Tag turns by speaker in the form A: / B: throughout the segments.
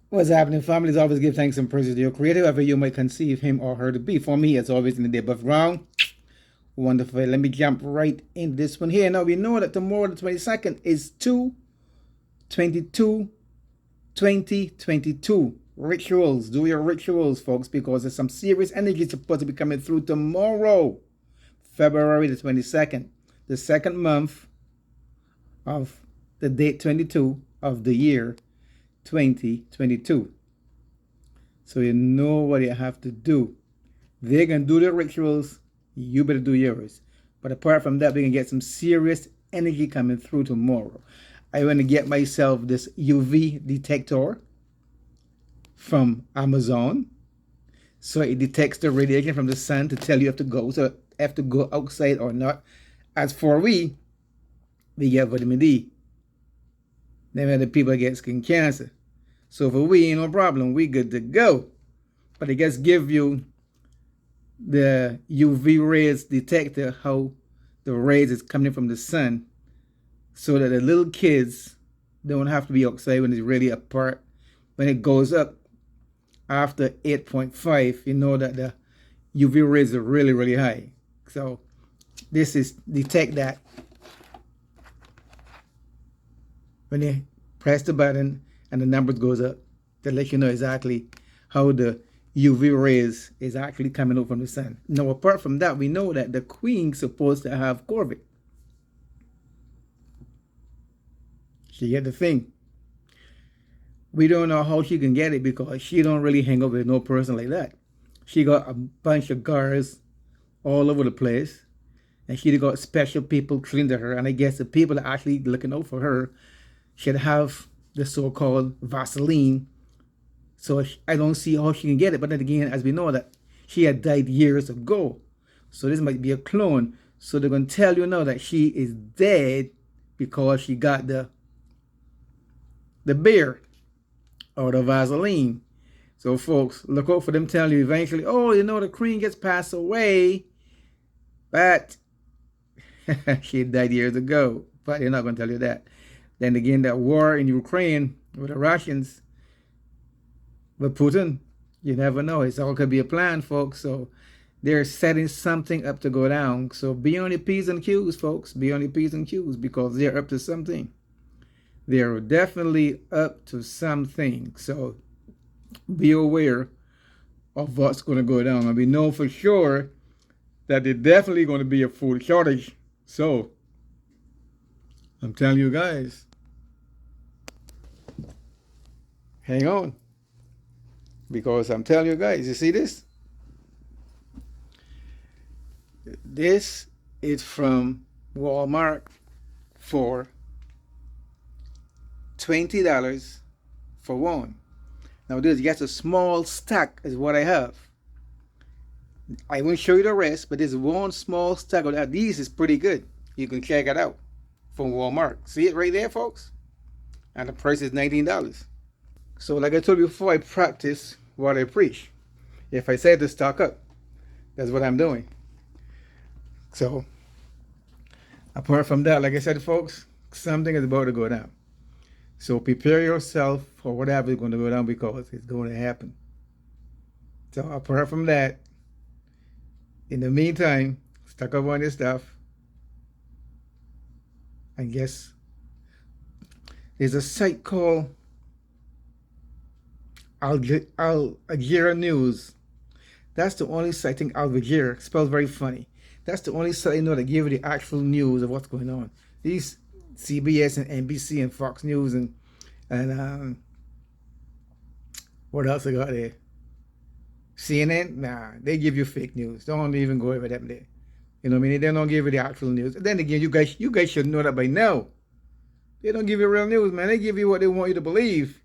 A: What's happening, families? Always give thanks and praises to your creator, whoever you might conceive him or her to be. For me, it's always in the day above ground. Wonderful. Let me jump right in this one here. Now, we know that tomorrow, the 22nd, is 2/22/2022. Rituals. Do your rituals, folks, because there's some serious energy supposed to be coming through tomorrow, February the 22nd, the second month of the date 22 of the year 2022. So you know what you have to do. They're going to do their rituals. You better do yours. But apart from that, we can get some serious energy coming through tomorrow. I want to get myself this UV detector from Amazon. So it detects the radiation from the sun to tell you if to go. So have to go outside or not. As for we get vitamin D. Then other people get skin cancer. So for we, ain't no problem. We good to go. But it just give you the UV rays detector, how the rays is coming from the sun, so that the little kids don't have to be outside when it's really apart. When it goes up after 8.5, you know that the UV rays are really, really high. So this is detect that. When you press the button and the numbers goes up, to let you know exactly how the UV rays is actually coming out from the sun. Now, apart from that, we know that the queen's supposed to have COVID. She get the thing. We don't know how she can get it because she don't really hang out with no person like that. She got a bunch of guards all over the place, and she got special people trained to her. And I guess the people that are actually looking out for her should have the so-called Vaseline. So I don't see how she can get it. But then again, as we know that she had died years ago. So this might be a clone. So they're going to tell you now that she is dead because she got the beer or the Vaseline. So folks, look out for them telling you eventually, oh, you know, the queen gets passed away. But she died years ago. But they're not going to tell you that. Then again, that war in Ukraine with the Russians, with Putin, you never know. It's all could be a plan, folks. So they're setting something up to go down. So be on your P's and Q's, folks. Be on your P's and Q's because they're up to something. They're definitely up to something. So be aware of what's going to go down. And we know for sure that there's definitely going to be a food shortage. So I'm telling you guys, hang on. Because I'm telling you guys, you see this? This is from Walmart for $20 for one. Now this is just a small stack is what I have. I won't show you the rest, but this one small stack of that. These is pretty good. You can check it out from Walmart. See it right there, folks? And the price is $19. So like I told you before, I practice what I preach. If I say to stock up, that's what I'm doing. So apart from that, like I said, folks, something is about to go down. So prepare yourself for whatever is going to go down because it's going to happen. So apart from that, in the meantime, stock up on your stuff. I guess there's a site called Al Jazeera News. That's the only site, I think Al Jazeera, spelled very funny. That's the only site I know that give you the actual news of what's going on. These CBS and NBC and Fox News and what else I got there? CNN? Nah, they give you fake news. Don't even go over them there. You know what I mean? They don't give you the actual news. Then again, you guys should know that by now. They don't give you real news, man. They give you what they want you to believe.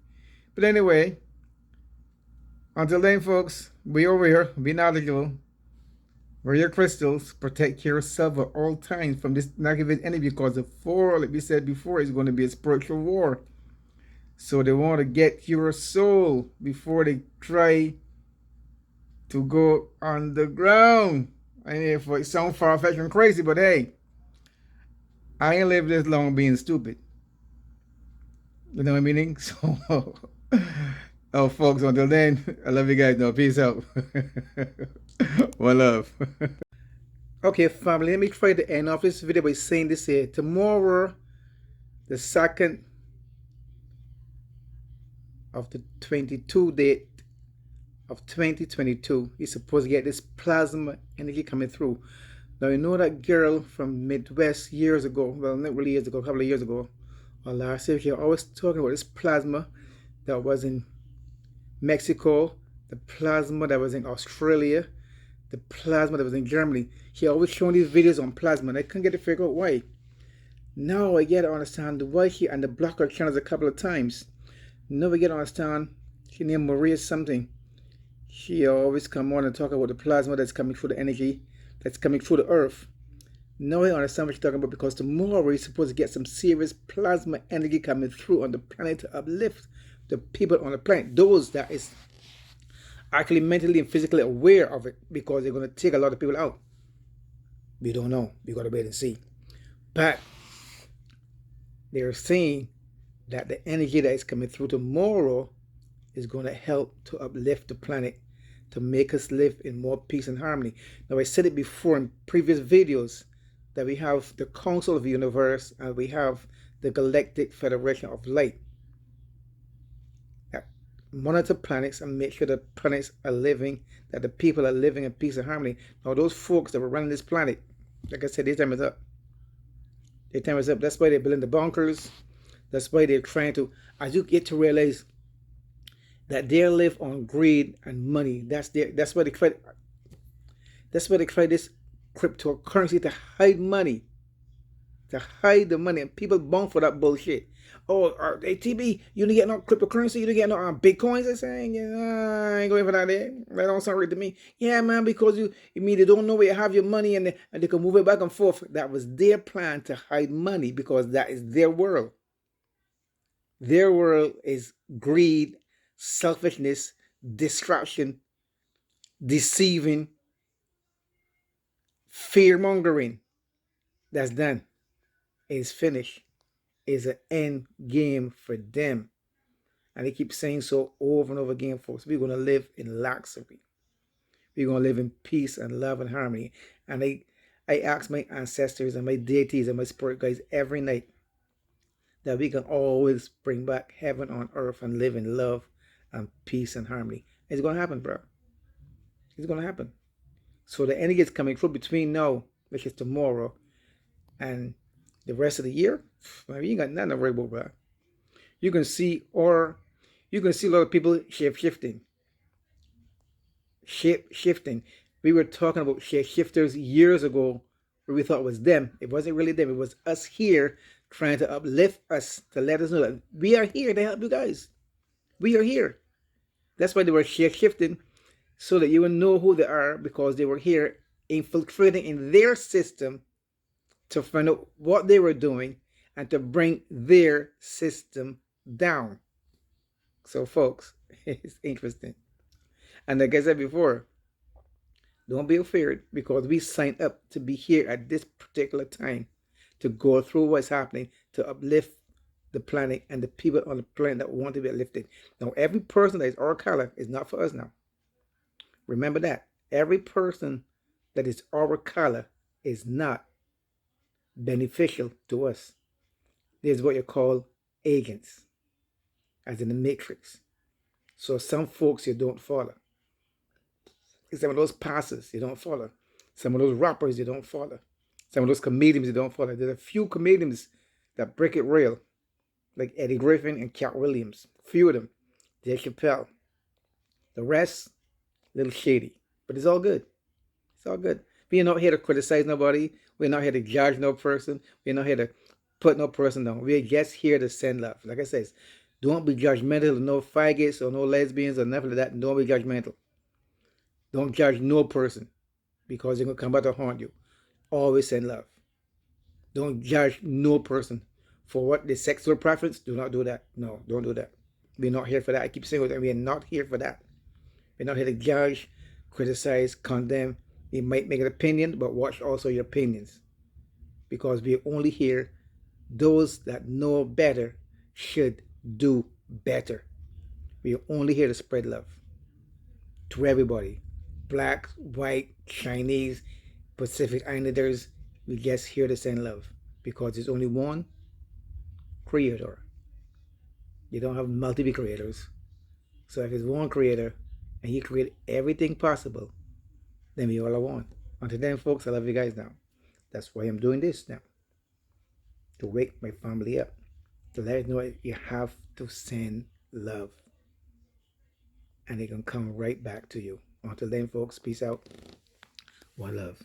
A: But anyway, until then, folks, be over here. Be knowledgeable. Wear your crystals. Protect yourself at all times from this negative enemy because the war, like we said before, is going to be a spiritual war. So they want to get your soul before they try to go underground. I mean, if it sounds far-fetched and crazy, but hey, I ain't lived this long being stupid. You know what I mean? So Oh, folks, until then, I love you guys. No, peace out. One love. Okay, family, let me try to end off this video by saying this here. Tomorrow, the 2nd of the 22 date of 2022, you're supposed to get this plasma energy coming through. Now, you know that girl from Midwest years ago, well, not really years ago, a couple of years ago, or last year, she always talking about this plasma that was in Mexico, the plasma that was in Australia, the plasma that was in Germany. She always showing these videos on plasma, and I couldn't get to figure out why. Now I get to understand why she and the block her channels a couple of times. Now I get to understand she named Maria something. She always come on and talk about the plasma that's coming through the energy that's coming through the earth. Now I understand what she's talking about, because tomorrow we're supposed to get some serious plasma energy coming through on the planet to uplift the people on the planet, those that is actually mentally and physically aware of it, because they're going to take a lot of people out. We don't know. We got to wait and see. But they're saying that the energy that is coming through tomorrow is going to help to uplift the planet, to make us live in more peace and harmony. Now, I said it before in previous videos that we have the Council of the Universe and we have the Galactic Federation of Light that monitor planets and make sure that planets are living, that the people are living in peace and harmony. Now, those folks that were running this planet, like I said, their time is up. Their time is up. That's why they're building the bunkers. That's why they're trying to, as you get to realize that they live on greed and money. That's why they try. That's why they try this cryptocurrency to hide money, to hide the money, and people bound for that bullshit. Oh, ATB, you don't get no cryptocurrency, you don't get no bitcoins. They're saying, I ain't going for that. That don't sound right to me. Yeah, man, because you mean they don't know where you have your money, and they can move it back and forth. That was their plan to hide money, because that is their world. Their world is greed, selfishness, distraction, deceiving, fear mongering. That's done. It's finished. It's an end game for them. And they keep saying so over and over again, folks. We're going to live in luxury. We're going to live in peace and love and harmony. And I ask my ancestors and my deities and my spirit guides every night that we can always bring back heaven on earth and live in love and peace and harmony. It's going to happen, bro. It's going to happen. So the energy is coming through between now, which is tomorrow, and the rest of the year. Man, you ain't got nothing to worry about, bro. You can see a lot of people shifting. We were talking about shifters years ago, where we thought it was them. It wasn't really them. It was us here trying to uplift us, to let us know that we are here to help you guys. We are here. That's why they were shifting, so that you will know who they are, because they were here infiltrating in their system to find out what they were doing and to bring their system down. So, folks, it's interesting. And like I said before, don't be afraid, because we signed up to be here at this particular time to go through what's happening, to uplift the planet and the people on the planet that want to be uplifted. Now, every person that is our color is not for us now. Remember that. Every person that is our color is not beneficial to us. There's what you call agents, as in the matrix. So some folks you don't follow. Some of those pastors you don't follow. Some of those rappers you don't follow. Some of those comedians you don't follow. There's a few comedians that break it real, like Eddie Griffin and Cat Williams. Few of them. Dave Chappelle. The rest, a little shady. But it's all good. It's all good. We're not here to criticize nobody. We're not here to judge no person. We're not here to put no person down. We're just here to send love. Like I said, don't be judgmental. No faggots or no lesbians or nothing like that. Don't be judgmental. Don't judge no person, because they're going to come back to haunt you. Always send love. Don't judge no person for what their sexual preference. Do not do that. No, don't do that. We're not here for that. I keep saying that. We are not here for that. We're not here to judge, criticize, condemn. You might make an opinion, but watch also your opinions. Because we're only here, those that know better should do better. We are only here to spread love to everybody. Black, white, Chinese, Pacific Islanders, we just here to send love because there's only one creator. You don't have multiple creators. So if it's one creator and he created everything possible, then we all are one. Until then, folks, I love you guys now. That's why I'm doing this now. To wake my family up. To let us know you have to send love. And it can come right back to you. Until then, folks, peace out. One love.